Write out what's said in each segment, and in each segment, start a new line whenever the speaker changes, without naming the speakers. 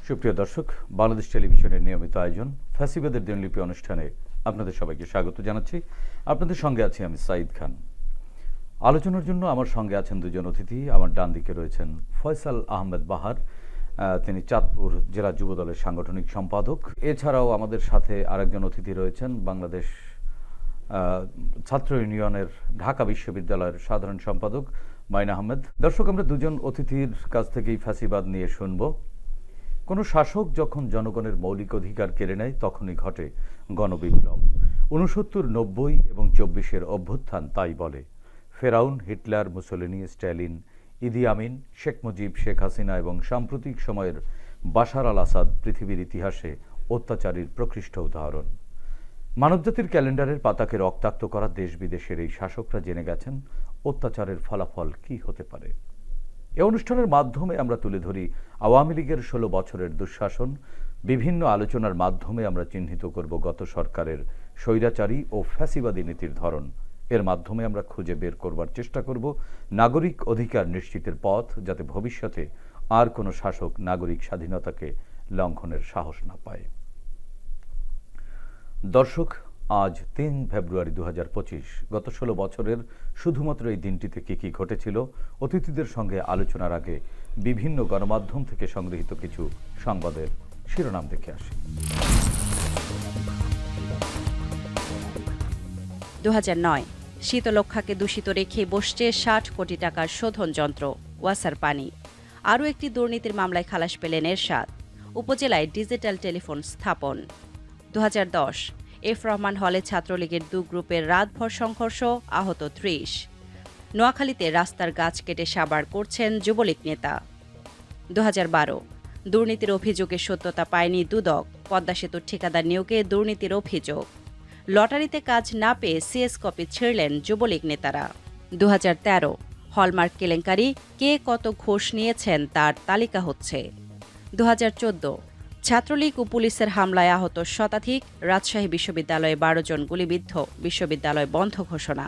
সুপ্রিয় দর্শক, বাংলাদেশ টেলিভিশনের নিয়মিত আয়োজন ফ্যাসিবাদের দিনলিপি অনুষ্ঠানে আপনাদের সবাইকে স্বাগত জানাচ্ছি। আপনাদের সঙ্গে আছি আমি সাঈদ খান। আলোচনার জন্য আমার সঙ্গে আছেন দুজন অতিথি। আমার ডান দিকে রয়েছেন ফয়সাল আহমেদ বাহার, তিনি চাঁদপুর জেলা যুবদলের সাংগঠনিক সম্পাদক। এছাড়াও আমাদের সাথে আরেকজন অতিথি রয়েছেন বাংলাদেশ ছাত্র ইউনিয়নের ঢাকা বিশ্ববিদ্যালয়ের সাধারণ সম্পাদক মাইন আহমেদ। দর্শক, আমরা দুজন অতিথির কাছ থেকেই ফ্যাসিবাদ নিয়ে শুনব। কোনো শাসক যখন জনগণের মৌলিক অধিকার কেড়ে নেয় তখনই ঘটে গণবিপ্লব। 69, 90 এবং 24-এর অভ্যুত্থান তাই বলে। ফেরাউন, হিটলার, মুসোলিনি, স্ট্যালিন, ইদি আমিন, শেখ মুজিব, শেখ হাসিনা এবং সাম্প্রতিক সময়ের বাশার আল আসাদ পৃথিবীর ইতিহাসে অত্যাচারীর প্রকৃষ্ট উদাহরণ। মানবজাতির ক্যালেন্ডারের পাতাকে রক্তাক্ত করা দেশ বিদেশের এই শাসকরা জেনে গেছেন অত্যাচারের ফলাফল কি হতে পারে। এ অনুষ্ঠানের মাধ্যমে আমরা তুলে ধরি আওয়ামী লীগের 16 বছরের দুঃশাসন। বিভিন্ন আলোচনার মাধ্যমে আমরা চিহ্নিত করব গত সরকারের স্বৈরাচারী ও ফ্যাসিবাদী নীতির ধরন। এর মাধ্যমে আমরা খুঁজে বের করবার চেষ্টা করব নাগরিক অধিকার নিশ্চিতের পথ, যাতে ভবিষ্যতে আর কোনো শাসক নাগরিক স্বাধীনতাকে লঙ্ঘনের সাহস না পায়। দর্শক, আজ 3 ফেব্রুয়ারি 2025। গত 16 বছরের শুধুমাত্র এই দিনটিতে কি কি ঘটেছিল, অতিথিদের সঙ্গে আলোচনার আগে বিভিন্ন গণমাধ্যম থেকে সংগৃহীত কিছু সংবাদের শিরোনাম দেখে আসি।
2009 শীতলক্ষ্যাকে দূষিত রেখে বসছে 60 কোটি টাকার শোধন যন্ত্র, ওয়াসার পানি। আরও একটি দুর্নীতির মামলায় খালাস পেলেন এরশাদ। উপজেলায় ডিজিটাল টেলিফোন স্থাপন। 2010 এফ রহমান হলে ছাত্রলীগের 2 গ্রুপের রাতভর সংঘর্ষ, আহত 30। নোয়াখালীতে রাস্তার গাছ কেটে সাবার করছেন যুবলীগ নেতা। 2012 দুর্নীতির অভিযোগে সত্যতা পায়নি দুদক, পদ্মা সেতুর ঠিকাদার নিয়োগে দুর্নীতির অভিযোগ। লটারিতে কাজ না পেয়ে সিএস কপি ছিঁড়লেন যুবলীগ নেতারা। 2013 হলমার্ক কেলেঙ্কারি, কে কত ঘোষ নিয়েছেন তার তালিকা হচ্ছে। 2014 ছাত্রলীগ ও পুলিশের হামলায় আহত শতাধিক, রাজশাহী বিশ্ববিদ্যালয়ে 12 জন গুলিবিদ্ধ, বিশ্ববিদ্যালয় বন্ধ ঘোষণা।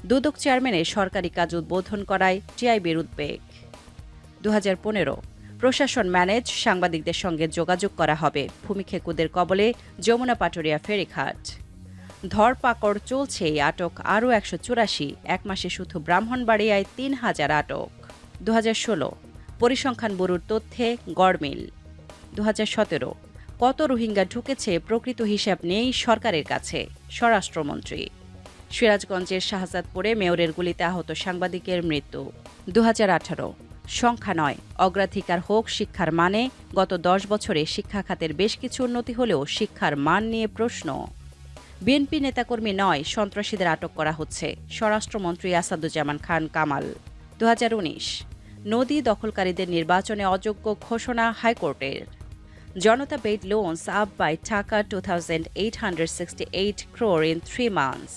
দুদক চেয়ারম্যানের সরকারি কাজ উদ্বোধন করায় টিআইবির উদ্বেগ। 2015 প্রশাসন ম্যানেজ, সাংবাদিকদের সঙ্গে যোগাযোগ করা হবে, ভূমিক্ষেকুদের কবলে যমুনা পাটুরিয়া ফেরিঘাট। ধরপাকড় চলছে, আটক আরও 184, এক মাসে শুধু ব্রাহ্মণবাড়িয়ায় 3000 আটক। 2016 পরিসংখ্যান ব্যুরোর তথ্যে গড়মিল। 2017 কত রোহিঙ্গা ঢুকেছে প্রকৃত হিসাব নেই সরকারের কাছে, স্বরাষ্ট্রমন্ত্রী। সিরাজগঞ্জের শাহজাদপুরে মেয়রের গুলিতে আহত সাংবাদিকের মৃত্যু। 2018 সংখ্যা নয়, অগ্রাধিকার হোক শিক্ষার মানে। গত 10 বছরে শিক্ষা খাতের বেশ কিছু উন্নতি হলেও শিক্ষার মান নিয়ে প্রশ্ন। বিএনপি নেতাকর্মী নয়, সন্ত্রাসীদের আটক করা হচ্ছে, স্বরাষ্ট্রমন্ত্রী আসাদুজ্জামান খান কামাল। 2019 নদী দখলকারীদের নির্বাচনে অযোগ্য ঘোষণা হাইকোর্টের। জনতা পেইড লোনস আপ বাই টাকা 2,868 crore in 3 months।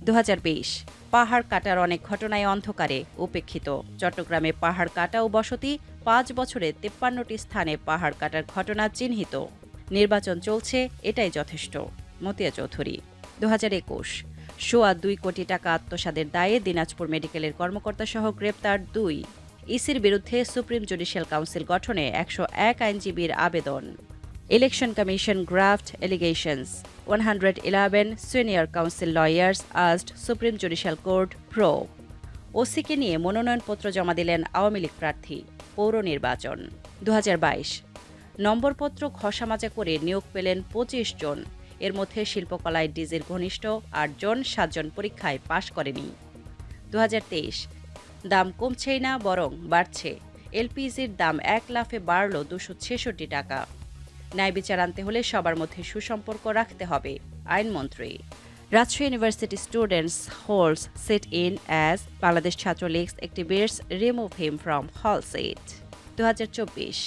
2020 পাহাড় কাটার অনেক ঘটনায় অন্ধকারে উপেক্ষিত। চট্টগ্রামে পাহাড় কাটা ও বসতি, 5 বছরে 53টি স্থানে পাহাড় কাটার ঘটনা চিহ্নিত। নির্বাচন চলছে, এটাই যথেষ্ট। মতিয়া চৌধুরী। 2021 সোয়া 2 কোটি টাকা আত্মসাতের দায়ে দিনাজপুর মেডিকেলের কর্মকর্তা সহ গ্রেপ্তার 2। ইসির বিরুদ্ধে সুপ্রিম জুডিশিয়াল কাউন্সিল গঠনে 101 আইনজীবীর আবেদন। Election commission graft allegations, 111 senior counsel lawyers asked supreme judicial court probe. ওসিকে নিয়ে মনোনয়নপত্র জমা দিলেন আওয়ামী লীগ প্রার্থী। পৌর নির্বাচন। 2022 নম্বরপত্র ঘষামাজা করে নিয়োগ পেলেন 25 জন। এর মধ্যে শিল্পকলায় ডিজির ঘনিষ্ঠ 8 জন, 7 জন পরীক্ষায় পাশ করেনি। 2023 দাম কমছেই না, বরং বাড়ছে। এলপিজির দাম 1 লাফে বাড়ল 266 টাকা। ন্যায় বিচার আনতে হলে সবার মধ্যে সুসম্পর্ক রাখতে হবে, আইনমন্ত্রী। Rajshahi university students holds sit in as Bangladesh Chhatra League's activists remove him from hall seat. 2024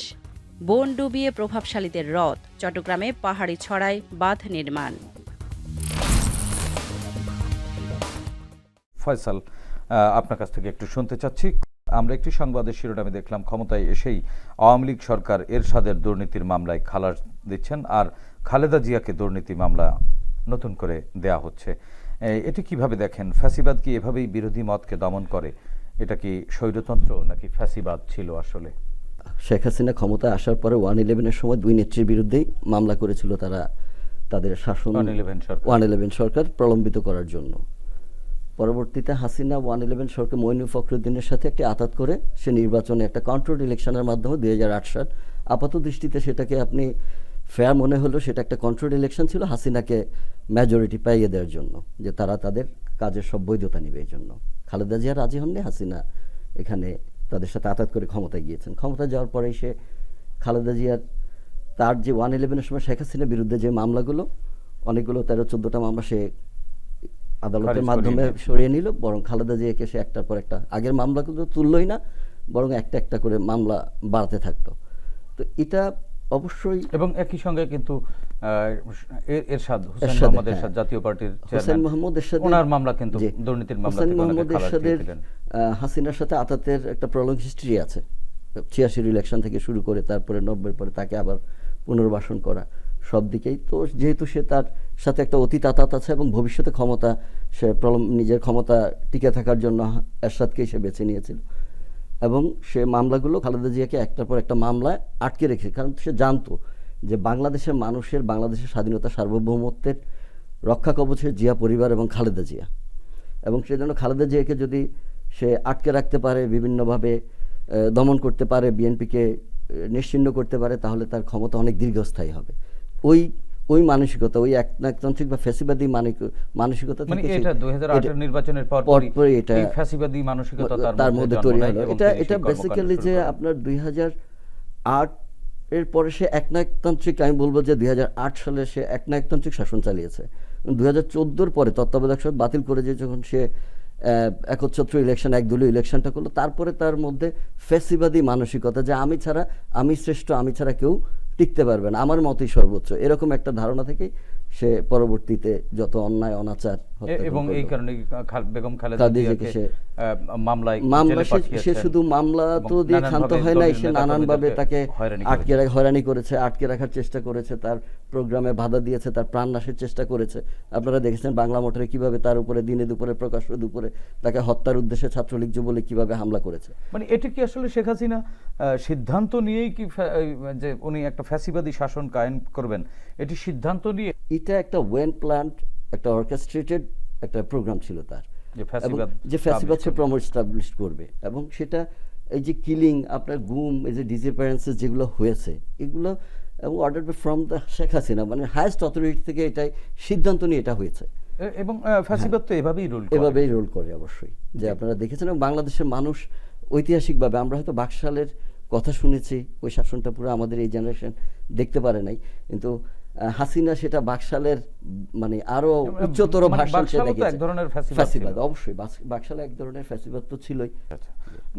বন ডুবিয়ে প্রভাবশালীদের রথ, চট্টগ্রামে পাহাড়ি ছড়ায় বাঁধ নির্মাণ।
ফয়সাল, আপনার কাছ থেকে একটু শুনতে চাচ্ছি। আমরা একটি সংবাদের শিরোনামে দেখলাম, ক্ষমতায় এসেই আওয়ামী লীগ সরকার এরশাদের দুর্নীতির মামলায় খালাস দিচ্ছেন, আর খালেদা জিয়াকে দুর্নীতি মামলা নতুন করে দেয়া হচ্ছে। এটি কিভাবে দেখেন? ফ্যাসিবাদ কি এভাবেই বিরোধী মতকে দমন করে? এটা কি স্বৈরতন্ত্র নাকি ফ্যাসিবাদ ছিল আসলে?
শেখ হাসিনা ক্ষমতায় আসার পরে 111-এর সময় দুই নেত্রীর বিরুদ্ধেই মামলা করেছিল তারা, তাদের শাসন 111 সরকার প্রলম্বিত করার জন্য। পরবর্তীতে হাসিনা 111 সরকার মঈনুল ফখরুদ্দিনের সাথে একটি আঁতাত করে সে নির্বাচনে একটা কন্ট্রোল ইলেকশনের মাধ্যমে 2008 সাল, আপাত দৃষ্টিতে সেটাকে আপনি ফেয়ার মনে হলো, সেটা একটা কন্ট্রোল ইলেকশন ছিল হাসিনাকে মেজরিটি পাইয়ে দেওয়ার জন্য, যে তারা তাদের কাজের সব বৈধতা নেবে এই জন্য। খালেদা জিয়া রাজি হননি, হাসিনা এখানে তাদের সাথে আঁতাত করে ক্ষমতায় গিয়েছেন। ক্ষমতায় যাওয়ার পরেই সে খালেদা জিয়ার তার যে 111-এর সময় শেখ হাসিনার বিরুদ্ধে যে মামলাগুলো, অনেকগুলো 13-14টা মামলা সে আদালতের মাধ্যমে সরিয়ে নিল, বরং খালেদা জিয়াকে সে একটার পর একটা, আগের মামলাগুলো তুললই না, বরং একটা একটা করে মামলা বাড়াতে থাকতো। তো এটা অবশ্যই,
এবং একই সঙ্গে কিন্তু এরশাদ হোসেন মোহাম্মদ এরশাদ জাতীয় পার্টির
হোসেন মোহাম্মদ এরশাদ,
ওনার মামলা কিন্তু দুর্নীতির মামলা
হোসেন
থেকে
মোহাম্মদ
অনেকে খালাস
এরশাদের
দিয়েছিলেন।
হাসিনার সাথে আতাতের একটা প্রলং হিস্ট্রি আছে, 86 ইলেকশন থেকে শুরু করে তারপরে 90-এর পরে তাকে আবার পুনর্বাসন করা, সব দিকেই। তো যেহেতু সে তার সাথে একটা অতীত আতাত আছে এবং ভবিষ্যতে ক্ষমতা, সে নিজের ক্ষমতা টিকে থাকার জন্য এরশাদকেই সে বেছে নিয়েছিল, এবং সে মামলাগুলো খালেদা জিয়াকে একটার পর একটা মামলায় আটকে রেখে, কারণ সে জানতো যে বাংলাদেশের মানুষের, বাংলাদেশের স্বাধীনতা সার্বভৌমত্বের রক্ষা কবচের জিয়া পরিবার এবং খালেদা জিয়া, এবং সেজন্য খালেদা জিয়াকে যদি সে আটকে রাখতে পারে, বিভিন্নভাবে দমন করতে পারে, বিএনপিকে নিশ্চিহ্ন করতে পারে, তাহলে তার ক্ষমতা অনেক দীর্ঘস্থায়ী হবে। ওই মানসিকতা, ওই একনায়কতান্ত্রিক বা ফ্যাসিবাদী মানসিকতা
মানে
থেকে
এটা 2008 নির্বাচনের পরপরই এটা ফ্যাসিবাদী মানসিকতা
তার মধ্যে তৈরি হলো। এটা বেসিক্যালি যে আপনার 2008 এর পরে সে একনায়কতান্ত্রিক, আমি বলবো যে 2008 সালে সে একনায়কতান্ত্রিক শাসন চালিয়েছে। 2014-র পরে তত্ত্বাবধায়ক সরকার বাতিল করে যে যখন সে একচ্ছত্র ইলেকশন, একদলীয় ইলেকশনটা করলো, তারপরে তার মধ্যে ফ্যাসিবাদী মানসিকতা, যে আমি ছাড়া, আমি শ্রেষ্ঠ, আমি ছাড়া কেউ টিকতে পারবে না, আমার মতই সর্বোচ্চ, এরকম একটা ধারণা থেকেই সে পরবর্তীতে যত অন্যায় অনাচার,
এবং এই কারণে বেগম খালেদা জিয়াকে মামলায়
সে শুধু মামলা তো দিয়ে ক্ষান্ত হয় নাই, সে নানানভাবে তাকে হয়রানি করেছে, আটকে রাখার চেষ্টা করেছে, তার প্রোগ্রামে বাধা দিয়েছে, তার প্রাণ নাশের চেষ্টা করেছে। আপনারা দেখেছেন বাংলা মোটরে কিভাবে তার উপরে দিনে দুপুরে, প্রকাশ্য দুপুরে তাকে হত্যার উদ্দেশ্যে ছাত্রলীগ যুবলীগ কিভাবে হামলা করেছে।
মানে এটা কি আসলে শেখ হাসিনা সিদ্ধান্ত নিয়েই কি যে উনি একটা ফ্যাসিবাদী শাসন কায়েম করবেন, এটি সিদ্ধান্ত নিয়ে?
এটা একটা ওয়েল প্ল্যান্ড, একটা অর্কেস্ট্রেটেড একটা প্রোগ্রাম ছিল তার, যে ফ্যাসিবাদ সে এস্টাবলিশ করবে, এবং সেটা এই যে কিলিং, আপনার গুম, এই যে ডিসঅ্যাপিয়ারেন্সেস যেগুলো হয়েছে, এগুলো এবং order from the Sheikh Hasina, মানে হাইয়েস্ট অথরিটি থেকে এটাই সিদ্ধান্ত নিয়ে এটা হয়েছে।
এবং ফ্যাসিবাদ তো এভাবেই
রোল করে অবশ্যই, যে আপনারা দেখেছেন। এবং বাংলাদেশের মানুষ ঐতিহাসিকভাবে, আমরা হয়তো বাকশালের কথা শুনেছি, ওই শাসনটা পুরো আমাদের এই জেনারেশন দেখতে পারে নাই, কিন্তু হাসিনা সেটা বাকশালের মানে আরো উচ্চতর ভার্সন সে দেখেছে।
এক ধরনের
ফ্যাসিবাদ, অবশ্যই বাকশালে এক ধরনের ফ্যাসিবাদ তো ছিলই।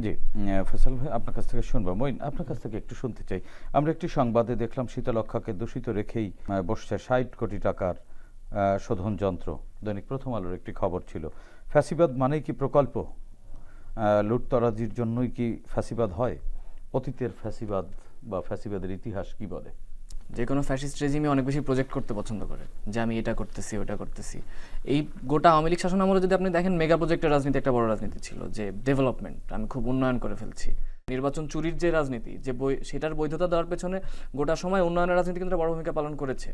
জি ফয়সাল ভাই, আপনার কাছ থেকে শুনবো। মঈন, আপনার কাছ থেকে একটু শুনতে চাই। আমরা একটি সংবাদে দেখলাম শীতলক্ষাকে দূষিত রেখেই বসছে 60 কোটি টাকার শোধন যন্ত্র। দৈনিক প্রথম আলোর একটি খবর ছিল। ফ্যাসিবাদ মানেই কি প্রকল্প? লুটতরাজির জন্যই কি ফ্যাসিবাদ হয়? অতীতের ফ্যাসিবাদ বা ফ্যাসিবাদের ইতিহাস কি বলে?
যে কোনো ফ্যাসিস্ট রেজিমে অনেক বেশি প্রজেক্ট করতে পছন্দ করে, যে আমি এটা করতেছি, ওটা করতেছি। এই গোটা আওয়ামী লীগ শাসন আমলে যদি আপনি দেখেন, মেগা প্রজেক্টের রাজনীতি একটা বড় রাজনীতি ছিল, যে ডেভেলপমেন্ট, আমি খুব উন্নয়ন করে ফেলছি। নির্বাচন চুরির যে রাজনীতি, যে সেটার বৈধতা দেওয়ার পেছনে গোটা সময় উন্নয়নের রাজনীতি কিন্তু বড় ভূমিকা পালন করেছে,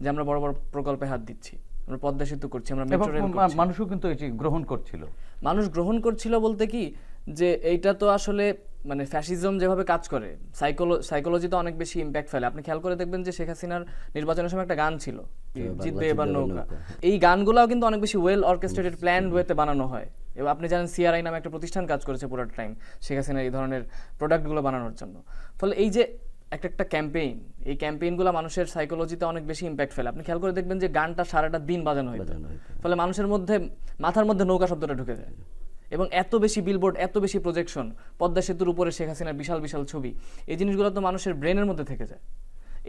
যে আমরা বড় বড় প্রকল্পে হাত দিচ্ছি, আমরা পদ্মা সেতু করছি, আমরা মেট্রো রেল করছি।
মানুষও কিন্তু এটি গ্রহণ করছিল।
মানুষ গ্রহণ করছিল বলতে কি, যে এইটা তো আসলে মানে ফ্যাসিজম যেভাবে কাজ করে, সাইকোলজিতে অনেক বেশি ইম্প্যাক্ট ফেলে। আপনি খেয়াল করে দেখবেন যে শেখ হাসিনার নির্বাচনের সময় একটা গান ছিল, জিতবে এবার নৌকা। এই গানগুলোও কিন্তু অনেক বেশি ওয়েল অর্কেস্ট্রেটেড, প্ল্যান্ড ওয়েতে বানানো হয়। এবং আপনি জানেন সিআরআই নামে একটা প্রতিষ্ঠান কাজ করেছে পুরোটা টাইম শেখ হাসিনার এই ধরনের প্রোডাক্টগুলো বানানোর জন্য। ফলে এই যে একটা ক্যাম্পেইন, এই ক্যাম্পেইনগুলো মানুষের সাইকোলজিতে অনেক বেশি ইম্প্যাক্ট ফেলে। আপনি খেয়াল করে দেখবেন যে গানটা সারাটা দিন বাজানো হইতো, ফলে মানুষের মধ্যে, মাথার মধ্যে নৌকা শব্দটা ঢুকে যায়। এবং এত বেশি বিলবোর্ড, এত বেশি প্রজেকশন, পদ্মা সেতুর উপরে শেখ হাসিনার বিশাল বিশাল ছবি, এই জিনিসগুলো তো মানুষের ব্রেনের মধ্যে থেকে যায়।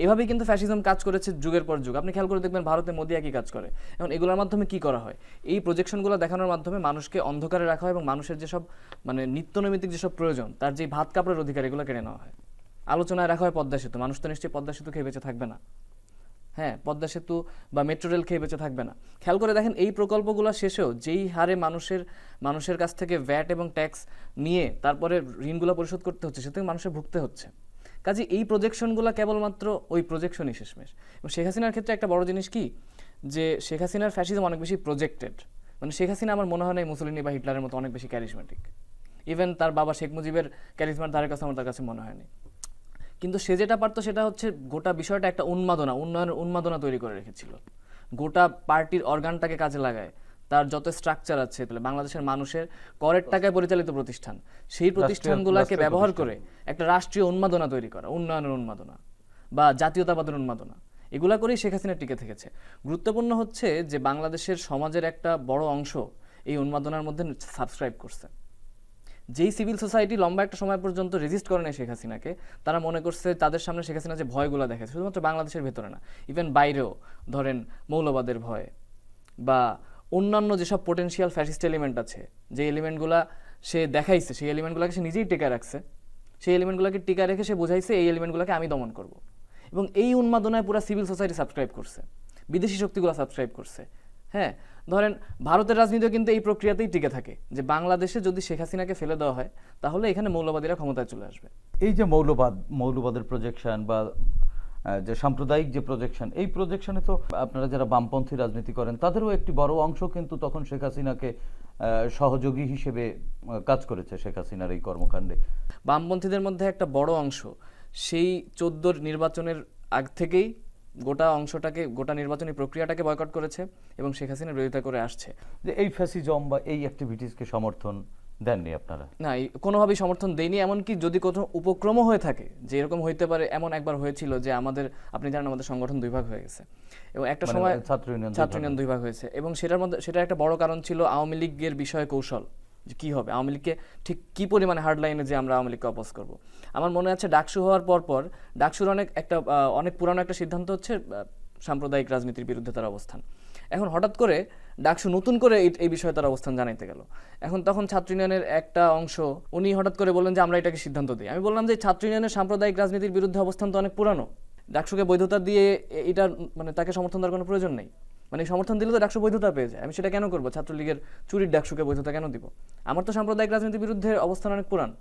এভাবেই কিন্তু ফ্যাসিজম কাজ করেছে যুগের পর যুগ। আপনি খেয়াল করে দেখবেন ভারতে মোদি একই কাজ করে। এখন এগুলোর মাধ্যমে কি করা হয়, এই প্রজেকশনগুলো দেখানোর মাধ্যমে মানুষকে অন্ধকারে রাখা হয় এবং মানুষের যেসব মানে নিত্যনৈমিত্তিক যেসব প্রয়োজন, তার যে ভাত কাপড়ের অধিকার, এগুলো কেড়ে নেওয়া হয়। আলোচনায় রাখা হয় পদ্মা সেতু, মানুষ তো নিশ্চয়ই পদ্মা সেতু খেয়ে বেঁচে থাকবে না। হ্যাঁ, পদ্মা সেতু বা মেট্রো রেল খেয়ে বেঁচে থাকবে না। খেয়াল করে দেখেন, এই প্রকল্পগুলো শেষেও যেই হারে মানুষের কাছ থেকে ভ্যাট এবং ট্যাক্স নিয়ে তারপরে ঋণগুলো পরিশোধ করতে হচ্ছে, সেটা মানুষের ভুগতে হচ্ছে। কাজে এই প্রজেকশনগুলো কেবলমাত্র ওই প্রজেকশনই শেষমেশ। এবং শেখ হাসিনার ক্ষেত্রে একটা বড় জিনিস কি, যে শেখ হাসিনার ফ্যাসিজম অনেক বেশি প্রজেক্টেড। মানে শেখ হাসিনা আমার মনে হয় না মুসলিনী বা হিটলারের মতো অনেক বেশি ক্যারিজমেটিক। ইভেন তার বাবা শেখ মুজিবের ক্যারিজমার ধারে কাছে আমার তার কাছে মনে হয়নি। কিন্তু সে যেটা পারতো সেটা হচ্ছে গোটা বিষয়টা একটা উন্নয়নের উন্মাদনা তৈরি করে রেখেছিল। গোটা পার্টির অর্গানটাকে কাজে লাগায়, তার যত স্ট্রাকচার আছে, বাংলাদেশের মানুষের করের টাকায় পরিচালিত প্রতিষ্ঠান, সেই প্রতিষ্ঠানগুলোকে ব্যবহার করে একটা রাষ্ট্রীয় উন্মাদনা তৈরি করা, উন্নয়নের উন্মাদনা বা জাতীয়তাবাদের উন্মাদনা, এগুলা করেই শেখ হাসিনা টিকে থেকেছে। গুরুত্বপূর্ণ হচ্ছে যে বাংলাদেশের সমাজের একটা বড় অংশ এই উন্মাদনার মধ্যে সাবস্ক্রাইব করছে। যেই সিভিল সোসাইটি লম্বা একটা সময় পর্যন্ত রেজিস্ট করে নেয় শেখ হাসিনাকে, তারা মনে করছে তাদের সামনে শেখ হাসিনা যে ভয়গুলো দেখেছে, শুধুমাত্র বাংলাদেশের ভেতরে না, ইভেন বাইরেও, ধরেন মৌলবাদের ভয় বা অন্যান্য যেসব পোটেনশিয়াল ফ্যাসিস্ট এলিমেন্ট আছে, যে এলিমেন্টগুলা সে দেখাইছে, সেই এলিমেন্টগুলোকে সে নিজেই টিকা রাখছে, সেই এলিমেন্টগুলোকে টিকা রেখে সে বোঝাইছে এই এলিমেন্টগুলোকে আমি দমন করব। এবং এই উন্মাদনায় পুরো সিভিল সোসাইটি সাবস্ক্রাইব করছে, বিদেশি শক্তিগুলো সাবস্ক্রাইব করছে। হ্যাঁ, ধরেন ভারতের রাজনীতিও কিন্তু এই প্রক্রিয়াতেই টিকে থাকে, যে বাংলাদেশে যদি শেখ হাসিনাকে ফেলে দেওয়া হয় তাহলে এখানে মৌলবাদীরা ক্ষমতায় চলে আসবে।
এই যে মৌলবাদের প্রজেকশন বা যে সাম্প্রদায়িক যে প্রজেকশন, এই প্রজেকশনে তো আপনারা যারা বামপন্থী রাজনীতি করেন তাদেরও একটি বড় অংশ কিন্তু তখন শেখ হাসিনাকে সহযোগী হিসেবে কাজ করেছে শেখ হাসিনার এই কর্মকাণ্ডে।
বামপন্থীদের মধ্যে একটা বড় অংশ সেই 14 নির্বাচনের আগ থেকেই গোটা অংশটাকে, গোটা নির্বাচনী প্রক্রিয়াটাকে বয়কট করেছে এবং শেখ হাসিনার বিরোধিতা করে আসছে।
যে এই ফ্যাসিজম বা এই অ্যাক্টিভিটিসকে সমর্থন দেননি আপনারা?
না, কোনোভাবেই সমর্থন দেয়নি। এমনকি যদি কোনো উপক্রমও হয়ে থাকে, যে এরকম হইতে পারে, এমন একবার হয়েছিল যে আপনি জানেন আমাদের সংগঠন 2 ভাগ হয়ে গেছে এবং একটা সময় ছাত্র ইউনিয়ন 2 ভাগ হয়েছে, এবং সেটার একটা বড় কারণ ছিল আওয়ামী লীগের বিষয়ে কৌশল, যে কী হবে, আওয়ামী লীগকে ঠিক কী পরিমাণে হার্ড লাইনে যে আমরা আওয়ামী লীগকে অপোজ করবো। আমার মনে আছে ডাকসু হওয়ার পর ডাকসুর অনেক পুরানো একটা সিদ্ধান্ত হচ্ছে সাম্প্রদায়িক রাজনীতির বিরুদ্ধে তার অবস্থান। এখন হঠাৎ করে ডাকসু নতুন করে এই বিষয়ে তার অবস্থান জানাইতে গেল। তখন ছাত্র ইউনিয়নের একটা অংশ উনি হঠাৎ করে বললেন যে আমরা এটাকে সিদ্ধান্ত দিই। আমি বললাম যে ছাত্র ইউনিয়নের সাম্প্রদায়িক রাজনীতির বিরুদ্ধে অবস্থান তো অনেক পুরানো, ডাকসুকে বৈধতা দিয়ে এটা তাকে সমর্থন দেওয়ার কোনো প্রয়োজন নেই। সমর্থন দিলে তো ডাকসু বৈধতা পেয়ে যায়, আমি সেটা কেন করবো? ছাত্রলীগের চুরির ডাকসুকে বৈধতা কেন দিব? আমার তো সাম্প্রদায়িক রাজনীতির বিরুদ্ধে অবস্থান অনেক পুরান।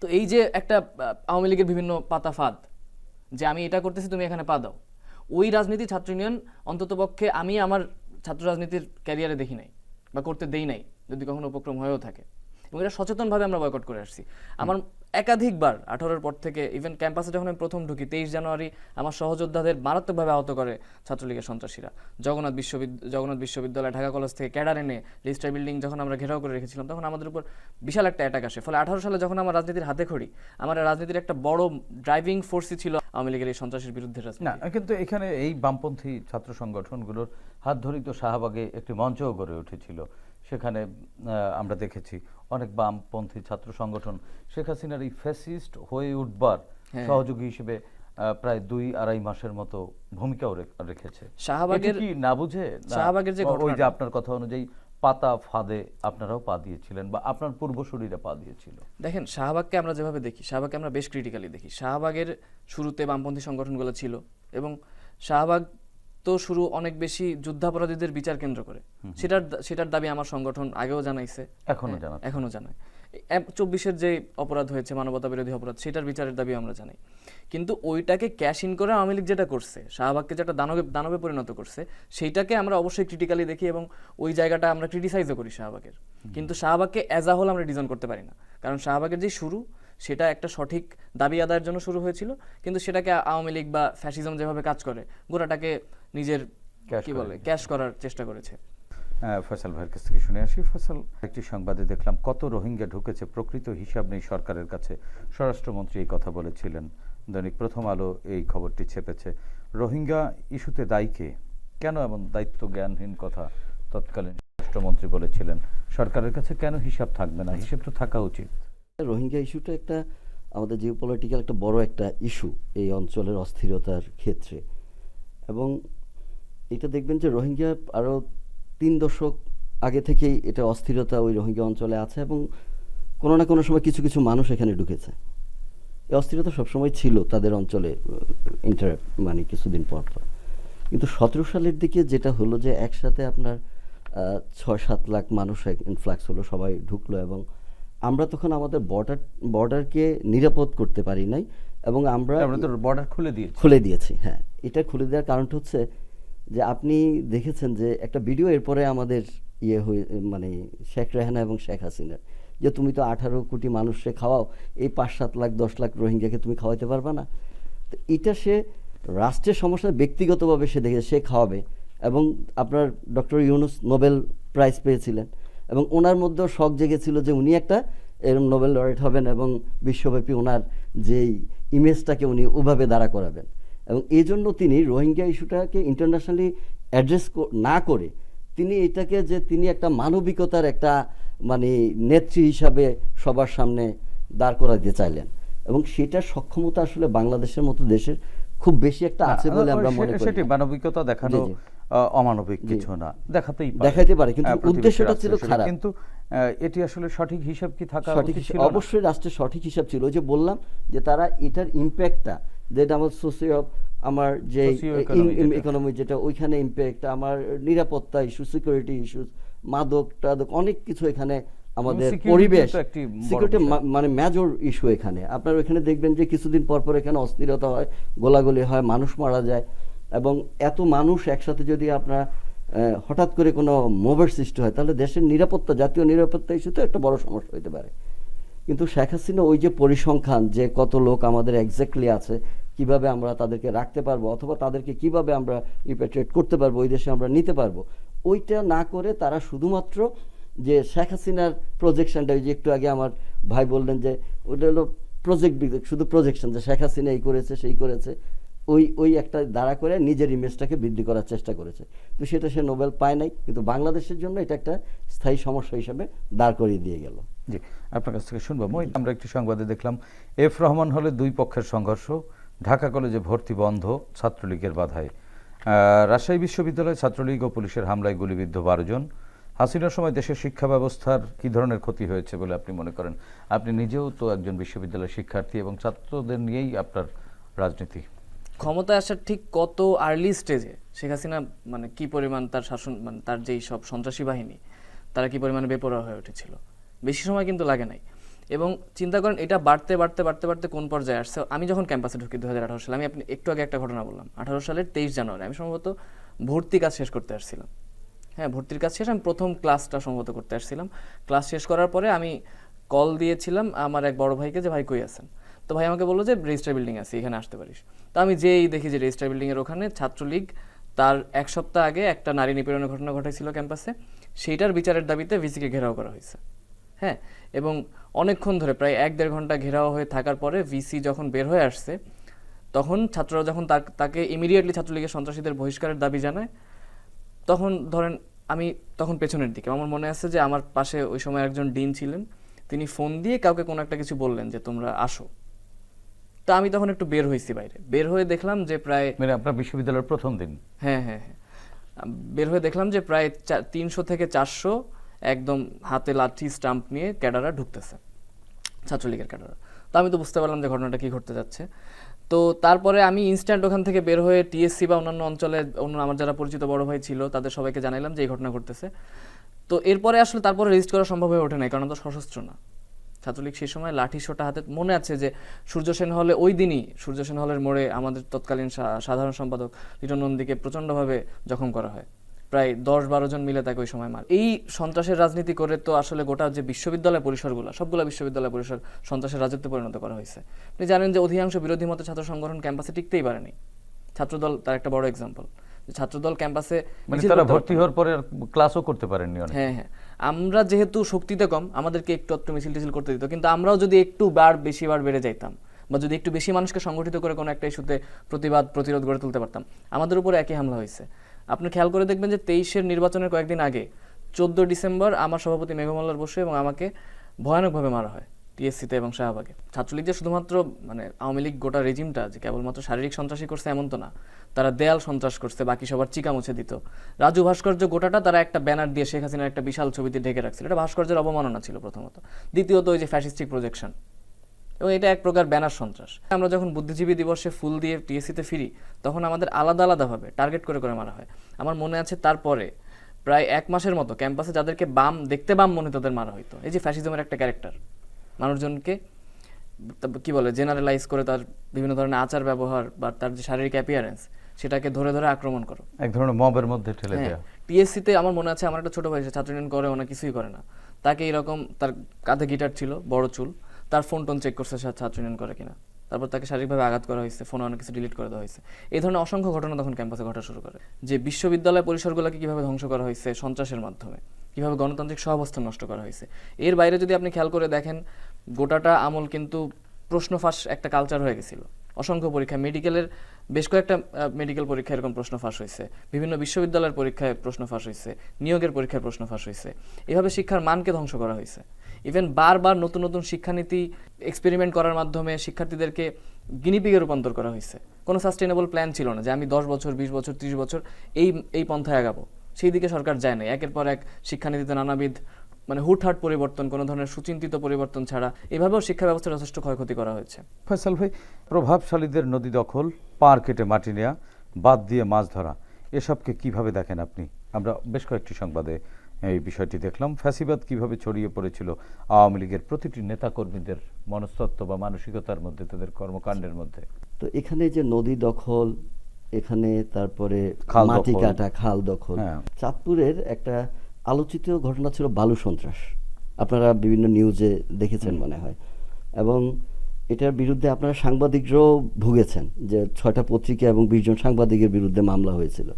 তো এই যে একটা আওয়ামী লীগের বিভিন্ন পাতা ফাঁদ, যে আমি এটা করতেছি তুমি এখানে পা দাও, ওই রাজনীতি ছাত্র ইউনিয়ন অন্ততপক্ষে আমি আমার ছাত্র রাজনীতির ক্যারিয়ারে দেখি নাই বা করতে দেই নাই, যদি কখনো উপক্রম হয়েও থাকে। এবং এটা সচেতনভাবে আমরা বয়কট করে আসছি। আমার একাধিকবার 18-এর পর থেকে, ইভেন ক্যাম্পাসে যখন আমি প্রথম ঢুকি 23 জানুয়ারি আমার সহযোদ্ধাদের মারাত্মকভাবে আহত করে ছাত্রলীগের সন্ত্রাসীরা। জগন্নাথ বিশ্ববিদ্যালয়, ঢাকা কলেজ থেকে ক্যাডার এনে রেজিস্ট্রার বিল্ডিং যখন আমরা ঘেরাও করে রেখেছিলাম, তখন আমাদের উপর বিশাল একটা অ্যাটাক আসে। ফলে 18 সালে যখন আমার রাজনীতির হাতে খড়ি, আমার রাজনীতির একটা বড় ড্রাইভিং ফোর্সই ছিল আওয়ামী লীগের এই সন্ত্রাসীর বিরুদ্ধে রাজনীতি।
না, কিন্তু এখানে এই বামপন্থী ছাত্র সংগঠনগুলোর হাত ধরেই তো শাহবাগে একটি মঞ্চও গড়ে উঠেছিল। সেখানে আমরা দেখেছি অনেক বামপন্থী ছাত্র সংগঠন শেখ হাসিনার এই ফ্যাসিস্ট হয়ে উঠবার সহযোগী হিসেবে প্রায় 2-2.5 মাসের মতো ভূমিকাও রেখেছে। শাহবাগের কি না বুঝে শাহবাগের যে ওই যে আপনার কথা অনুযায়ী পাতা ফাঁদে আপনারাও পা দিয়েছিলেন বা আপনার পূর্বসূরীরা পা দিয়েছিল?
দেখেন, শাহবাগকে আমরা যেভাবে দেখি, শাহবাগকে আমরা বেশ ক্রিটিক্যালি দেখি। শাহবাগের শুরুতে বামপন্থী সংগঠনগুলো ছিল এবং শাহবাগ তো শুরু অনেক বেশি যুদ্ধাপরাধীদের বিচার কেন্দ্র করে, সেটার দাবি আমার সংগঠন আগেও জানাইছে, এখনো জানায়। 24-এর যে অপরাধ হয়েছে, মানবতা বিরোধী অপরাধ, সেটার বিচারের দাবি আমরা জানাই। কিন্তু ওইটাকে ক্যাশ ইন করে আওয়ামী লীগ যেটা করছে, শাহবাগকে যেটা দানবে পরিণত করছে, সেইটাকে আমরা অবশ্যই ক্রিটিক্যালি দেখি এবং ওই জায়গাটা আমরা ক্রিটিসাইজও করি শাহবাগের। কিন্তু শাহবাগকে অ্যাজ আ হোল আমরা ডিজাইন করতে পারি না, কারণ শাহবাগের যে শুরু, সেটা একটা সঠিক দাবি আদায়ের জন্য শুরু হয়েছিল, কিন্তু সেটাকে আওয়ামী লীগ বা ফ্যাসিজম যেভাবে কাজ করে, গোটাটাকে নিজের ক্যাশ করার চেষ্টা করেছে।
ফয়সাল ভাইয়ের কাছ থেকে শুনে আসি। ফয়সাল, একটি সংবাদে দেখলাম কত রোহিঙ্গা ঢুকেছে প্রকৃত হিসাব নেই সরকারের কাছে, স্বরাষ্ট্রমন্ত্রী এই কথা বলেছিলেন। দৈনিক প্রথম আলো এই খবরটি ছেপেছে। রোহিঙ্গা ইস্যুতে দায়ী কে? কেন এমন দায়িত্ব জ্ঞানহীন কথা তৎকালীন স্বরাষ্ট্রমন্ত্রী বলেছিলেন? সরকারের কাছে কেন হিসাব থাকবে না? হিসাব তো থাকা উচিত।
রোহিঙ্গা ইস্যুটা একটা আমাদের জিওপলিটিক্যাল একটা বড় একটা ইস্যু এই অঞ্চলের অস্থিরতার ক্ষেত্রে, এবং এটা দেখবেন যে রোহিঙ্গা আরও 3 দশক আগে থেকেই এটা অস্থিরতা ওই রোহিঙ্গা অঞ্চলে আছে এবং কোনো না কোনো সময় কিছু কিছু মানুষ এখানে ঢুকেছে। এই অস্থিরতা সবসময় ছিল তাদের অঞ্চলে কিছুদিন পর পর। কিন্তু 17 সালের দিকে যেটা হলো যে একসাথে আপনার 6-7 লাখ মানুষ ইনফ্লাক্স হলো, সবাই ঢুকলো এবং আমরা তখন আমাদের বর্ডারকে নিরাপদ করতে পারি নাই এবং আমরা
তো বর্ডার খুলে দিয়েছি।
খুলে দিয়েছি। হ্যাঁ, এটা খুলে দেওয়ার কারণটা হচ্ছে যে আপনি দেখেছেন যে একটা ভিডিও এরপরে আমাদের হয়ে মানে শেখ রেহানা এবং শেখ হাসিনার, যে তুমি তো 18 কোটি মানুষকে খাওয়াও, এই 5-7 লাখ 10 লাখ রোহিঙ্গাকে তুমি খাওয়াইতে পারবা না। তো এটা সে রাষ্ট্রের সমস্যা ব্যক্তিগতভাবে সে দেখে সে খাওয়াবে। এবং আপনার ডক্টর ইউনূস নোবেল প্রাইজ পেয়েছিলেন এবং ওনার মধ্যেও শখ জেগেছিল যে উনি একটা এরকম নোবেল লরেট হবেন এবং বিশ্বব্যাপী ওনার যেই ইমেজটাকে উনি ওভাবে দাঁড়া করাবেন। এবং এই জন্য তিনি রোহিঙ্গা ইস্যুটাকে ইন্টারন্যাশনালি অ্যাড্রেস না করে তিনি এটাকে যে তিনি একটা মানবিকতার একটা মানে নেত্রী হিসাবে সবার সামনে দাঁড় করাতে চাইলেন। এবং সেটার সক্ষমতা আসলে বাংলাদেশের মতো দেশের খুব বেশি একটা আছে বলে আমরা মনে করি।
সেটি মানবিকতা দেখানো অমানবিক কিছু না,
দেখাইতে পারে, কিন্তু উদ্দেশ্যটা ছিল খারাপ।
কিন্তু এটি আসলে সঠিক হিসাব কি থাকা
সঠিক
উচিত ছিল?
অবশ্যই রাষ্ট্রের সঠিক হিসাব ছিল। ওই যে বললাম যে তারা এটার ইম্প্যাক্টটা, যেটা আমার আমার যে ইকোনমি যেটা ওইখানে ইম্প্যাক্ট, আমার নিরাপত্তা ইস্যু, সিকিউরিটি ইস্যু, মাদক টাদক অনেক কিছু এখানে, আমাদের পরিবেশ, সিকিউরিটি মানে মেজর ইস্যু এখানে। আপনার ওইখানে দেখবেন যে কিছুদিন পর পর এখানে অস্থিরতা হয়, গোলাগুলি হয়, মানুষ মারা যায়। এবং এত মানুষ একসাথে যদি আপনার হঠাৎ করে কোনো মোভের সৃষ্টি হয়, তাহলে দেশের নিরাপত্তা, জাতীয় নিরাপত্তা ইস্যুতে একটা বড় সমস্যা হতে পারে। কিন্তু শেখ হাসিনা ওই যে পরিসংখ্যান, যে কত লোক আমাদের এক্স্যাক্টলি আছে, কিভাবে আমরা তাদেরকে রাখতে পারবো অথবা তাদেরকে কিভাবে আমরা রিপ্যাট্রিয়েট করতে পারবো, ওই দেশে আমরা নিতে পারবো, ওইটা না করে তারা শুধুমাত্র যে শেখ হাসিনার প্রজেকশনটা, ওই যে একটু আগে আমার ভাই বললেন যে ওটা হলো প্রজেক্ট, শুধু প্রজেকশন, যে শেখ হাসিনা এই করেছে সেই করেছে, ওই একটা দাঁড়া করে নিজের ইমেজটাকে বৃদ্ধি করার চেষ্টা করেছে। তো সেটা সে নোবেল পায় নাই, কিন্তু বাংলাদেশের জন্য এটা একটা স্থায়ী সমস্যা হিসাবে দাঁড় করিয়ে দিয়ে গেল।
জি, আপনার কাছ থেকে শুনবো। আমরা একটি সংবাদে দেখলাম এফ রহমান হলে দুই পক্ষের সংঘর্ষ, ঢাকা কলেজে ভর্তি বন্ধ ছাত্রলীগের বাধায়। রাজশাহী বিশ্ববিদ্যালয়ে ছাত্রলীগ ও পুলিশের হামলায় গুলিবিদ্ধ 12 জন। হাসিনার সময় দেশের শিক্ষা ব্যবস্থার কি ধরনের ক্ষতি হয়েছে বলে আপনি মনে করেন? আপনি নিজেও তো একজন বিশ্ববিদ্যালয়ের শিক্ষার্থী এবং ছাত্রদের নিয়েই আপনার রাজনীতি।
ক্ষমতায় আসার ঠিক কত আর্লি স্টেজে শেখ হাসিনা মানে কি পরিমাণ তার শাসন, মানে তার যেই সব সন্ত্রাসী বাহিনী, তারা কি পরিমাণে বেপরোয়া হয়ে উঠেছিল, বেশি সময় কিন্তু লাগে নাই। এবং চিন্তা করেন এটা বাড়তে বাড়তে বাড়তে বাড়তে কোন পর্যায়ে আসছে। আমি যখন ক্যাম্পাসে ঢুকি 2018 সালে, আমি আপনি একটু আগে একটা ঘটনা বললাম, 18 সালের 23 জানুয়ারি আমি সম্ভবত ভর্তি কাজ শেষ করতে আসছিলাম। হ্যাঁ, ভর্তির কাজ শেষ, আমি প্রথম ক্লাসটা সম্ভবত করতে আসছিলাম। ক্লাস শেষ করার পরে আমি কল দিয়েছিলাম আমার এক বড় ভাইকে, যে ভাই কই আছেন। তো ভাই আমাকে বললো যে রেজিস্টার বিল্ডিং আছে, এখানে আসতে পারিস। তো আমি যেই দেখি যে রেজিস্টার বিল্ডিংয়ের ওখানে ছাত্রলীগ তার এক সপ্তাহ আগে একটা নারী নিপীড়নের ঘটনা ঘটেছিল ক্যাম্পাসে, সেইটার বিচারের দাবিতে ভিসিকে ঘেরাও করা হয়েছে। হ্যাঁ, এবং অনেকক্ষণ ধরে প্রায় 1-1.5 ঘন্টা ঘেরাও হয়ে থাকার পরে ভিসি যখন বের হয়ে আসছে, তখন ছাত্ররা যখন তাকে ইমিডিয়েটলি ছাত্রলীগের সন্ত্রাসীদের বহিষ্কারের দাবি জানায়, তখন ধরেন আমি তখন পেছনের দিকে, আমার মনে আছে যে আমার পাশে ওই সময় একজন ডিন ছিলেন, তিনি ফোন দিয়ে কাউকে কোনো একটা কিছু বললেন যে তোমরা আসো। তো আমি তখন একটু বের হয়েছি বাইরে, বের হয়ে দেখলাম যে প্রায়,
মানে আপনার বিশ্ববিদ্যালয়ের প্রথম দিন?
হ্যাঁ হ্যাঁ হ্যাঁ, বের হয়ে দেখলাম যে প্রায় 300 থেকে 400 একদম হাতে লাঠি স্টাম্প নিয়ে ক্যাডাররা ঢুকতেছে, ছাত্রলীগের ক্যাডাররা। তো আমি তো বুঝতে পারলাম যে ঘটনাটা কি ঘটতে যাচ্ছে। তো তারপরে আমি ইনস্ট্যান্ট ওখান থেকে বের হয়ে টিএসসি বা অন্যান্য অঞ্চলে অন্য আমার যারা পরিচিত বড় ভাই ছিল তাদের সবাইকে জানাইলাম যে এই ঘটনা ঘটতেছে। তো এরপরে আসলে তারপরে রেজিস্ট করা সম্ভব হয়ে ওঠে নাই, কারণ তো সশস্ত্র না। ছাত্রলীগ সেই সময় লাঠি সোটা হাতে, মনে আছে যে সূর্য সেন হলে ওই দিনই সূর্য সেন হলের মোড়ে আমাদের তৎকালীন সাধারণ সম্পাদক লিটন নন্দীকে প্রচণ্ডভাবে জখম করা হয়, প্রায় 10-12 জন মিলে তাকে ওই সময় মার। এই সন্ত্রাসের রাজনীতি করে তো আসলে গোটা যে বিশ্ববিদ্যালয় পরিসরগুলো, সবগুলো বিশ্ববিদ্যালয় পরিসর সন্ত্রাসের রাজত্বে পরিণত করা হয়েছে। আপনি জানেন যে অধিকাংশ বিরোধী মতের ছাত্র সংগঠন ক্যাম্পাসে টিকতেই পারেনি। ছাত্রদল তার একটা বড় এক্সাম্পল। ছাত্রদল ক্যাম্পাসে
তারা ভর্তি হওয়ার পরে ক্লাসও করতে পারেননি।
হ্যাঁ হ্যাঁ, আমরা যেহেতু শক্তিতে কম, আমাদেরকে একটু মিছিল টিছিল করতে দিত, কিন্তু আমরাও যদি একটু বেশি বার বেড়ে যাইতাম বা যদি একটু বেশি মানুষকে সংগঠিত করে কোনো একটা ইস্যুতে প্রতিরোধ গড়ে তুলতে পারতাম, আমাদের উপরে একই হামলা হয়েছে। আপনি খেয়াল করে দেখবেন যে 23-এর নির্বাচনের কয়েকদিন আগে 14 ডিসেম্বর আমার সভাপতি মেঘমল্লার বসে এবং আমাকে ভয়ানকভাবে মারা হয় টিএসসিতে এবং শাহবাগে। ছাত্রলীগ যে শুধুমাত্র মানে আওয়ামী লীগ গোটা রেজিমটা যে কেবলমাত্র শারীরিক সন্ত্রাসী করছে এমন তো না, তারা দেয়াল সন্ত্রাস করছে, বাকি সবার চিকা মুছে দিত। রাজু ভাস্কর্য গোটাটা তারা একটা ব্যানার দিয়ে শেখ হাসিনার একটা বিশাল ছবিতে ঢেকে রাখছিল। এটা ভাস্কর্যের অবমাননা ছিল প্রথমত। দ্বিতীয়ত ওই যে ফ্যাসিস্টিক প্রজেকশন, এবং এটা এক প্রকার ব্যানার সন্ত্রাস। আমরা যখন বুদ্ধিজীবী দিবসে ফুল দিয়ে টিএসসিতে ফিরি, তখন আমাদের আলাদা আলাদাভাবে টার্গেট করে মারা হয়। আমার মনে আছে তারপরে প্রায় 1 মাসের মতো ক্যাম্পাসে যাদেরকে দেখতে বাম মনে তাদের মারা হইতো। এই যে ফ্যাসিজমের একটা ক্যারেক্টার, মানুষজনকে কি বলে জেনারেলাইজ করে তার বিভিন্ন ধরনের আচার ব্যবহার বা তার যে শারীরিক অ্যাপিয়ারেন্স সেটাকে ধরে ধরে আক্রমণ করো।
এক ধরনের মবের মধ্যে ঠেলে
হ্যাঁ,
দেওয়া।
টিএসসিতে আমার মনে আছে আমার একটা ছোট ভাই, সে ছাত্র ইউনিয়ন করে, ওনা কিছুই করে না, তাকে এরকম তার কাঁধে গিটার ছিল, বড় চুল, তার ফোন টোন চেক করছে সে ছাত্র ইউনিয়ন করে কিনা, তারপর তাকে শারীরিকভাবে আঘাত করা হয়েছে, ফোনে অনেক কিছু ডিলিট করে দেওয়া হয়েছে। এই ধরনের অসংখ্য ঘটনা তখন ক্যাম্পাসে ঘটা শুরু করে, যে বিশ্ববিদ্যালয় পরিসরগুলোকে কিভাবে ধ্বংস করা হয়েছে সন্ত্রাসের মাধ্যমে, কিভাবে গণতান্ত্রিক সহাবস্থান নষ্ট করা হয়েছে। এর বাইরে যদি আপনি খেয়াল করে দেখেন, গোটাটা আমল কিন্তু প্রশ্ন ফাঁস একটা কালচার হয়ে গেছিল। অসংখ্য পরীক্ষা, মেডিকেলের বেশ কয়েকটা মেডিকেল পরীক্ষায় এরকম প্রশ্ন ফাঁস হয়েছে, বিভিন্ন বিশ্ববিদ্যালয়ের পরীক্ষায় প্রশ্ন ফাঁস হয়েছে, নিয়োগের পরীক্ষায় প্রশ্ন ফাঁস হয়েছে। এভাবে শিক্ষার মানকে ধ্বংস করা হয়েছে। ইভেন বারবার নতুন নতুন শিক্ষানীতি এক্সপেরিমেন্ট করার মাধ্যমে শিক্ষার্থীদেরকে গিনিপিগে রূপান্তর করা হয়েছে। কোনো সাস্টেনেবল প্ল্যান ছিল না যে আমি 10 বছর 20 বছর 30 বছর এই পন্থায় আগাবো, সেই দিকে সরকার যায় না। একের পর এক শিক্ষানীতিতে নানাবিধ মানে হুটহাট পরিবর্তন, কোনো ধরনের সুচিন্তিত পরিবর্তন ছাড়া এভাবেও শিক্ষা ব্যবস্থার যথেষ্ট ক্ষয়ক্ষতি করা হয়েছে।
ফয়সাল ভাই, প্রভাবশালীদের নদী দখল, পার কেটে মাটি নেওয়া, বাদ দিয়ে মাছ ধরা, এসবকে কিভাবে দেখেন আপনি? আমরা বেশ কয়েকটি সংবাদে এই বিষয়টি দেখলাম, ফ্যাসিবাদ কিভাবে ছড়িয়ে পড়েছিল আওয়ামী লীগের প্রতিটি নেতাকর্মীদের মনস্তত্ত্ব বা মানসিকতার মধ্যে, তাদের কর্মকাণ্ডের মধ্যে।
তো এখানে যে নদী দখল, এখানে তারপরে
খাল
মাটি
দখল।
কাটা, খাল দখল,
হ্যাঁ।
চাঁদপুরের একটা আলোচিত ঘটনা ছিল বালু সন্ত্রাস। আপনারা বিভিন্ন নিউজে দেখেছেন মনে হয়, এবং এটার বিরুদ্ধে আপনারা সাংবাদিকরাও ভুগেছেন, যে 6টা পত্রিকা এবং 20 জন সাংবাদিকের বিরুদ্ধে মামলা হয়েছিল।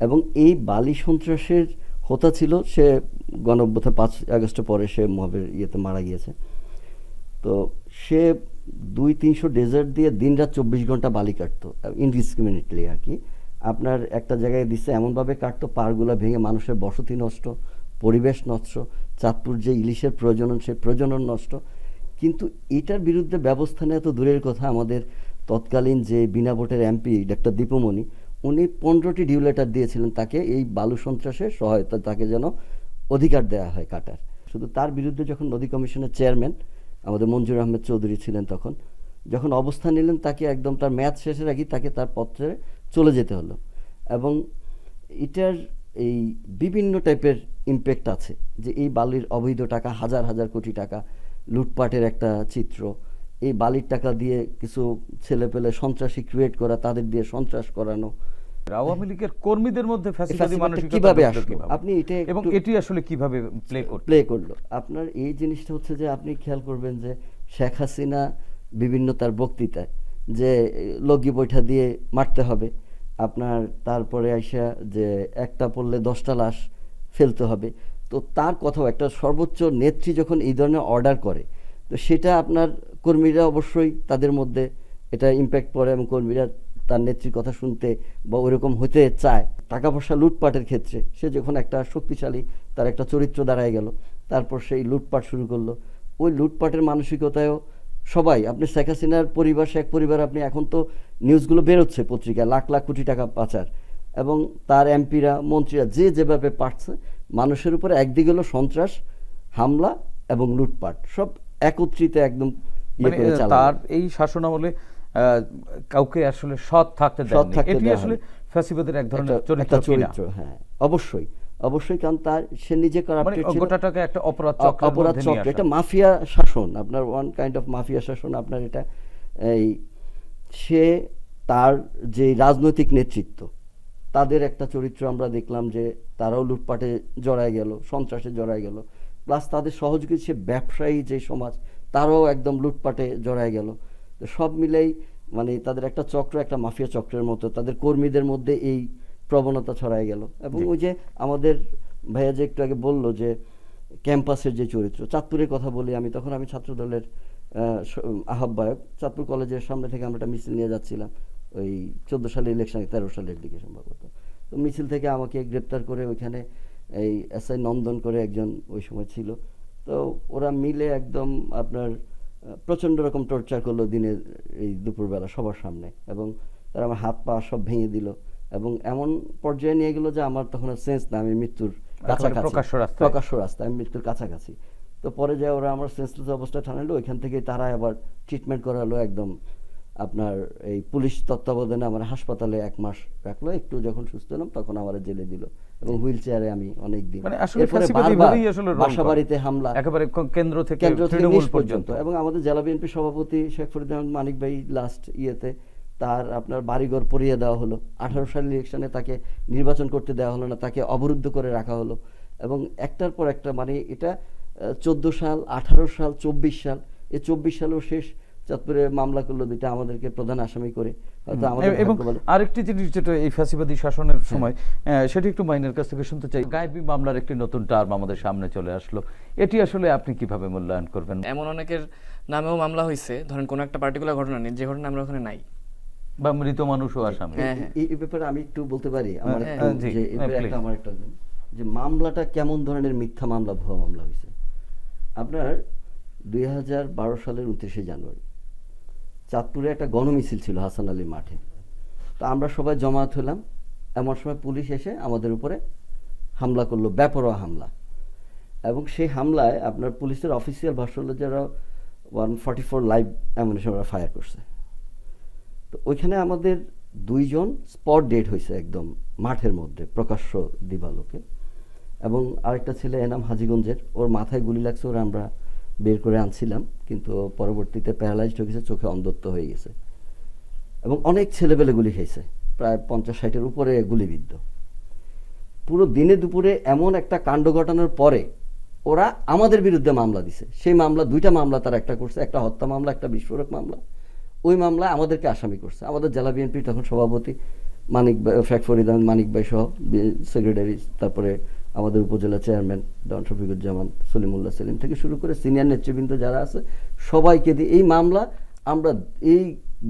এবং এই বালি সন্ত্রাসের হোতা ছিল, সে গণঅভ্যুত্থান 5 আগস্টের পরে সে মবের ইয়েতে মারা গিয়েছে। তো সে 200-300 ডেজার্ট দিয়ে দিনরাত 24 ঘন্টা বালি কাটতো ইনডিসক্রিমিনেটলি আর কি। আপনার একটা জায়গায় দিচ্ছে এমনভাবে কাটতো, পাড়গুলো ভেঙে মানুষের বসতি নষ্ট, পরিবেশ নষ্ট, চাঁদপুর যে ইলিশের প্রজনন, সে প্রজনন নষ্ট। কিন্তু এটার বিরুদ্ধে ব্যবস্থা নেওয়া তো দূরের কথা, আমাদের তৎকালীন যে বিনা ভোটের এমপি ডক্টর দীপুমণি, উনি 15টি ডিউ লেটার দিয়েছিলেন তাকে এই বালু সন্ত্রাসের সহায়তা, তাকে যেন অধিকার দেওয়া হয় কাটার। শুধু তার বিরুদ্ধে যখন নদী কমিশনের চেয়ারম্যান আমাদের মঞ্জুর আহমেদ চৌধুরী ছিলেন, তখন যখন অবস্থান নিলেন, তাকে একদম তার মেয়াদ শেষের আগেই তাকে তার পত্রে চলে যেতে হলো। এবং এটার এই বিভিন্ন টাইপের ইমপ্যাক্ট আছে, যে এই বালির অবৈধ টাকা, হাজার হাজার কোটি টাকা লুটপাটের একটা চিত্র, এই বালির টাকা দিয়ে কিছু ছেলেপেলে সন্ত্রাসী ক্রিয়েট করা, তাদের দিয়ে সন্ত্রাস করানো।
আওয়ামী লীগের কর্মীদের মধ্যে ফ্যাসিবাদী
ফ্যাসিবাদটা
মানসিকতা
কিভাবে
ঢুকলো
আসলো?
কিভাবে?
আপনি এটা
এবং
একটু-
এটি আসলে কিভাবে
প্লে করলো? আপনার এই জিনিসটা হচ্ছে যে আপনি খেয়াল করবেন যে শেখ হাসিনা বিভিন্ন তার বক্তৃতায় যে লগি বৈঠা দিয়ে মারতে হবে, আপনার তারপরে আইসা যে একটা পড়লে 10টা লাশ ফেলতে হবে। তো তার কথাও একটা সর্বোচ্চ নেত্রী যখন এই ধরনের অর্ডার করে, তো সেটা আপনার কর্মীরা অবশ্যই তাদের মধ্যে এটা ইম্প্যাক্ট পড়ে, এবং কর্মীরা তার নেত্রীর কথা শুনতে বা ওইরকম হতে চায়। টাকা পয়সা লুটপাটের ক্ষেত্রে সে যখন একটা শক্তিশালী তার একটা চরিত্র দাঁড়ায় গেল, তারপর সেই লুটপাট শুরু করলো। ওই লুটপাটের মানসিকতায়ও সবাই, আপনি শেখ হাসিনার পরিবার, শেখ পরিবার, আপনি এখন তো নিউজগুলো বেরোচ্ছে পত্রিকায়, লাখ লাখ কোটি টাকা পাচার, এবং তার এমপিরা, মন্ত্রীরা যে যেভাবে পারছে মানুষের উপরে, একদিকে হলো সন্ত্রাস, হামলা এবং লুটপাট, সব একত্রিত একদম
মানে
করে চালানো।
তার এই শাসনামলে কাউকে আসলে সৎ থাকতে
সৎ
দেয়নি।
থাকতে
এটি
দেয়া
আসলে
হয়নি।
ফ্যাসিবাদের এক ধরনের
একটা
চরিত্র কিনা?
চরিত্র, হ্যাঁ, অবশ্যই অবশ্যই, কারণ তার সে নিজে
মানে
করাপ্টেড ছিল,
গোটাটাকে একটা অপরাধ চক্রের
অপরাধ
মধ্যে নিয়ে
চক্র,
আসা।
এটা মাফিয়া শাসন, আপনার ওয়ান কাইন্ড অফ মাফিয়া শাসন। আপনার এটা এই সে তার যে রাজনৈতিক নেতৃত্ব, তাদের একটা চরিত্র আমরা দেখলাম যে তারাও লুটপাটে জড়ায় গেল, সন্ত্রাসে জড়ায় গেল, প্লাস তাদের সহযোগী সে ব্যবসায়ী যে সমাজ, তারাও একদম লুটপাটে জড়ায় গেল। তো সব মিলেই মানে তাদের একটা চক্র, একটা মাফিয়া চক্রের মতো তাদের কর্মীদের মধ্যে এই প্রবণতা ছড়ায় গেল। এবং ওই যে আমাদের ভাইয়া যে একটু আগে বলল যে ক্যাম্পাসের যে চরিত্র, চাঁদপুরের কথা বলি আমি, তখন আমি ছাত্র দলের আহ্বায়ক, চাঁদপুর কলেজের সামনে থেকে আমরা একটা মিছিল নিয়ে যাচ্ছিলাম, ওই 14 সালে ইলেকশন, 13 সালের দিকে সম্ভবত। তো মিছিল থেকে আমাকে গ্রেপ্তার করে ওইখানে এই এসআই নন্দন করে একজন ওই সময় ছিল, তো ওরা মিলে একদম আপনার প্রচণ্ড রকম টর্চার করলো দিনের এই দুপুরবেলা সবার সামনে, এবং তারা আমার হাত পা সব ভেঙে দিল, এবং এমন পর্যায়ে নিয়ে গেল যে আমার তখন সেন্স না, আমি মৃত্যুর কাছাকাছি, প্রকাশ্য রাস্তায় আমি মৃত্যুর কাছাকাছি। তো পরে যায় ওরা আমার সেন্সলেস অবস্থায় ঠানালো, ওইখান থেকে তারা আবার ট্রিটমেন্ট করালো একদম আপনার এই পুলিশ তত্ত্বাবধানে, আমার হাসপাতালে 1 মাস রাখলো, একটু যখন সুস্থ হলাম তখন আমার জেলে দিল, এবং হুইল চেয়ারে আমি অনেক দিন,
মানে আসলে
এরপরে
ফ্যাসিবাদী
বারবার
ভাবেই আসলে রোল
বাসা
করে।
বাড়িতে হামলা,
একেবারে কেন্দ্র থেকে
কেন্দ্র থেকে
তৃণমূল
নিচ
পর্যন্ত।
এবং আমাদের জেলা বিএনপি সভাপতি শেখ ফরিদ আহমদ মানিক ভাই লাস্ট ইয়েতে তার আপনার বাড়িঘর পরিয়ে দেওয়া হলো, 18 সালের ইলেকশনে তাকে নির্বাচন করতে দেওয়া হলো না, তাকে অবরুদ্ধ করে রাখা হলো, এবং একটার পর একটা, মানে এটা 14 সাল, 18 সাল, 24 সাল, এই 24 সালেও শেষ চাঁদপুরে মামলা করলো দুইটা আমাদেরকে প্রধান আসামি করে। হয়তো আমাদের
এবং
ভাগ্য ভালো।
আরেকটি জিনিস যেটা এই ফ্যাসিবাদী শাসনের সময় সেটা একটু মাইনের কাছ থেকে শুনতে চাই, গায়েবী মামলার একটি নতুন টার্ম আমাদের সামনে চলে আসলো, এটি আসলে আপনি কিভাবে মূল্যায়ন করবেন?
এমন অনেকের নামেও মামলা হয়েছে, ধরেন কোনো একটা পার্টিকুলার ঘটনা নেই, যে ঘটনা আমরা ওখানে নাই।
বা মৃত মানুষও আসামি।
হ্যাঁ, হ্যাঁ।
এই ব্যাপারে আমি একটু বলতে পারি আমার
হ্যাঁ,
একটু,
জি,
যে এই ব্যাপারে
please.
একটা আমার একটা, যে মামলাটা কেমন ধরনের মিথ্যা মামলা, ভুয়া মামলা হয়েছে। আপনার 2012 সালের 29শে জানুয়ারি চাঁদপুরে একটা গণমিছিল ছিল হাসান আলী মাঠে, তো আমরা সবাই জমায়েত হলাম, এমন সময় পুলিশ এসে আমাদের উপরে হামলা করলো, বেপরোয়া হামলা। এবং সেই হামলায় আপনার পুলিশের অফিসিয়াল ভাষ্য হলো যারা 144 লাইভ অ্যামুনিশন ওরা ফায়ার করছে। তো ওইখানে আমাদের 2 জন স্পট ডেড হয়েছে একদম মাঠের মধ্যে প্রকাশ্য দিবালোকে, এবং আরেকটা ছেলে এনাম হাজীগঞ্জের, ওর মাথায় গুলি লাগছে, ওরা আমরা বের করে আনছিলাম, কিন্তু পরবর্তীতে প্যারালাইজড হয়ে গেছে, চোখে অন্ধত্ব হয়ে গেছে। এবং অনেক ছেলেপেলে গুলি খেয়েছে, প্রায় 50-60-এর উপরে গুলিবিদ্ধ। পুরো দিনে দুপুরে এমন একটা কাণ্ড ঘটানোর পরে ওরা আমাদের বিরুদ্ধে মামলা দিছে। সেই মামলা 2টা মামলা তারা একটা করছে, একটা হত্যা মামলা, একটা বিস্ফোরক মামলা। ওই মামলায় আমাদেরকে আসামি করছে। আমাদের জেলা বিএনপির তখন সভাপতি মানিক ভাই, শেখ ফরিদ আহমদ মানিক ভাই সহ সেক্রেটারি, তারপরে আমাদের উপজেলা চেয়ারম্যান ডন শফিকুজ্জামান, সলিমুল্লাহ সেলিম থেকে শুরু করে সিনিয়র নেতৃবৃন্দ যারা আছে সবাইকে দিয়ে এই মামলা আমরা এই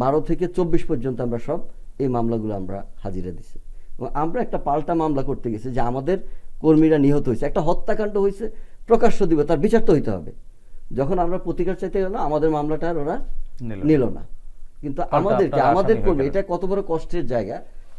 12 থেকে 24 পর্যন্ত আমরা সব এই মামলাগুলো আমরা হাজিরা দিছি। এবং আমরা একটা পাল্টা মামলা করতে গেছি যে আমাদের কর্মীরা নিহত হয়েছে, একটা হত্যাকাণ্ড হয়েছে, প্রকাশ্য দিবে, তার বিচার তো হইতে হবে। যখন আমরা প্রতিকার চাইতে গেল, আমাদের মামলাটা আর ওরা নিল না। কিন্তু আমাদেরকে, আমাদের কর্মী, এটা কত বড় কষ্টের জায়গা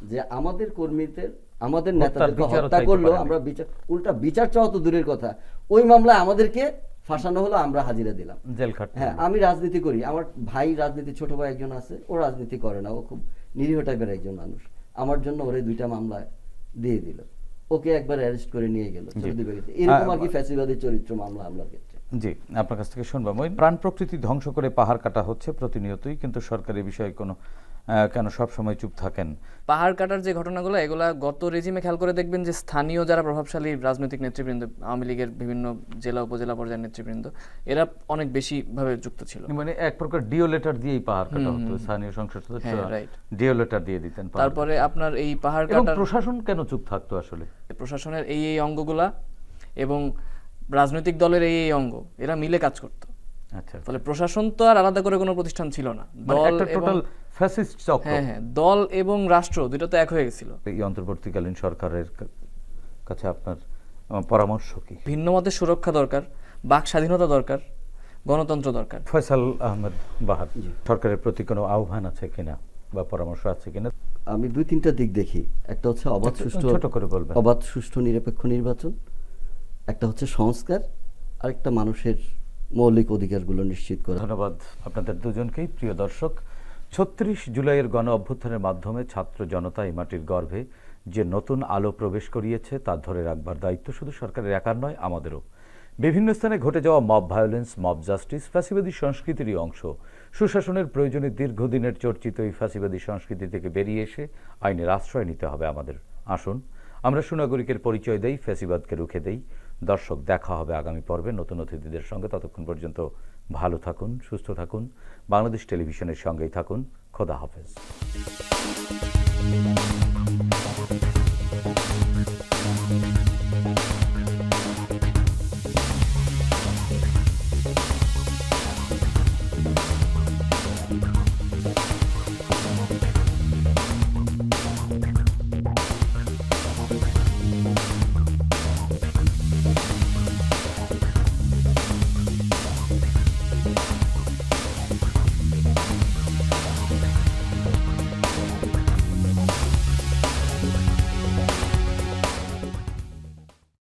যে আমাদের কর্মীদের, আমাদের নেতাদেরকে হত্যা করলো, আমরা বিচার, উল্টা বিচার চাওয়া তো দূরের কথা, ওই মামলায় আমাদেরকে ফাঁসানো হলো, আমরা হাজিরা দিলাম,
জেল খাটতে
হ্যাঁ। আমি রাজনীতি করি, আমার ভাই রাজনীতি, ছোট ভাই একজন আছে, ও রাজনীতি করে না, ও খুব নিরীহ টাইপের একজন মানুষ। আমার জন্য ওরে 2টা মামলা দিয়ে দিল, ওকে একবার অ্যারেস্ট করে নিয়ে গেল। এরকম আর কি ফ্যাসিবাদী চরিত্র মামলা হামলার ক্ষেত্রে।
জি, আপনার কাছ থেকে শুনবো। প্রাণ প্রকৃতি ধ্বংস করে পাহাড় কাটা হচ্ছে প্রতিনিয়তই, কিন্তু সরকার এই বিষয়ে কোনো কেন সব সময় চুপ থাকেন?
পাহাড় কাটার যে ঘটনাগুলো, এগুলা গত রেজিমে খেয়াল করে দেখবেন যে স্থানীয় যারা প্রভাবশালী রাজনৈতিক নেতৃবৃন্দ, আওয়ামী লীগের বিভিন্ন জেলা উপজেলা পর্যায়ের নেতৃবৃন্দ, এরা অনেক বেশি ভাবে যুক্ত ছিল।
মানে এক প্রকার ডিও লেটার দিয়েই পাহাড় কাটা হতো, স্থানীয় সংসদ সদস্যরা ডিও লেটার দিয়ে দিতেন।
তারপরে আপনার এই পাহাড়
এবং
কাটার
প্রশাসন কেন চুপ থাকতো আসলে?
প্রশাসনের এই অঙ্গগুলা এবং রাজনৈতিক দলের এই অঙ্গ, এরা মিলে কাজ করতো।
আচ্ছা,
ফলে প্রশাসন তো আর আলাদা করে কোনো প্রতিষ্ঠান ছিল না, দল
টোটাল ফ্যাসিস্ট চক্র।
হ্যাঁ, দল এবং রাষ্ট্র দুটো তো এক হয়ে গেছিল।
এই অন্তর্বর্তীকালীন সরকারের কাছে আপনার পরামর্শ কি?
ভিন্ন মতের সুরক্ষা দরকার, বাক স্বাধীনতা দরকার, গণতন্ত্র দরকার।
ফয়সাল আহমেদ বাহার, সরকারের প্রতি কোনো আহ্বান আছে কিনা বা পরামর্শ আছে কিনা?
আমি 2-3টা দিক দেখি। একটা হচ্ছে অবাধ সুষ্ঠু,
ছোট করে বলবেন।
অবাধ সুষ্ঠু নিরপেক্ষ নির্বাচন, একটা হচ্ছে সংস্কার, আরেকটা মানুষের মৌলিক অধিকারগুলো নিশ্চিত করা।
ধন্যবাদ আপনাদের দুজনকেই। প্রিয় দর্শক, 36 জুলাইয়ের গণ অভ্যুত্থানের মাধ্যমে ছাত্র জনতা এই মাটির গর্ভে যে নতুন আলো প্রবেশ করিয়েছে তা ধরে রাখবার দায়িত্ব শুধু সরকারের একার নয়, আমাদেরও। বিভিন্ন স্থানে ঘটে যাওয়া মব ভায়োলেন্স, মব জাস্টিস ফ্যাসিবাদী সংস্কৃতিরই অংশ। সুশাসনের প্রয়োজনে দীর্ঘদিনের চর্চিত এই ফ্যাসিবাদী সংস্কৃতি থেকে বেরিয়ে এসে আইনের আশ্রয় নিতে হবে আমাদের। আসুন আমরা সুনাগরিকের পরিচয় দেই, ফ্যাসিবাদকে রুখে দেই। দর্শক, দেখা হবে আগামী পর্বে নতুন অতিথিদের সঙ্গে। ততক্ষণ পর্যন্ত ভালো থাকুন, সুস্থ থাকুন, বাংলাদেশ টেলিভিশনের সঙ্গেই থাকুন। খোদা হাফেজ।